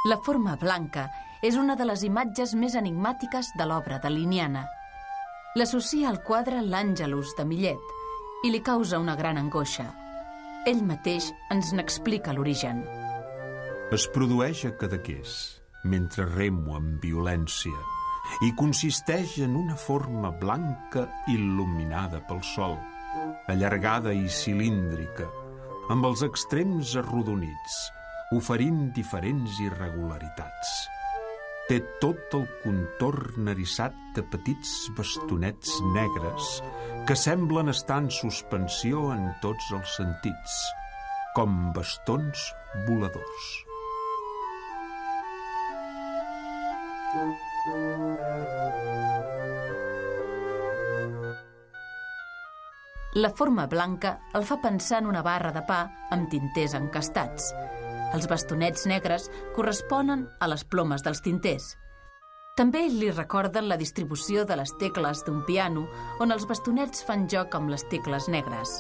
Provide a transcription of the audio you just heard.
La forma blanca és una de les imatges més enigmàtiques de l'obra de Liniana. L'associa al quadre l'Àngelus de Millet i li causa una gran angoixa. Ell mateix ens n'explica l'origen. Es produeix a Cadaqués, mentre remo amb violència, i consisteix en una forma blanca il·luminada pel sol, allargada i cilíndrica, amb els extrems arrodonits, oferint diferents irregularitats. Té tot el contorn eriçat de petits bastonets negres que semblen estar en suspensió en tots els sentits, com bastons voladors. La forma blanca el fa pensar en una barra de pa amb tinters encastats. Els bastonets negres corresponen a les plomes dels tinters. També li recorden la distribució de les tecles d'un piano, on els bastonets fan joc amb les tecles negres.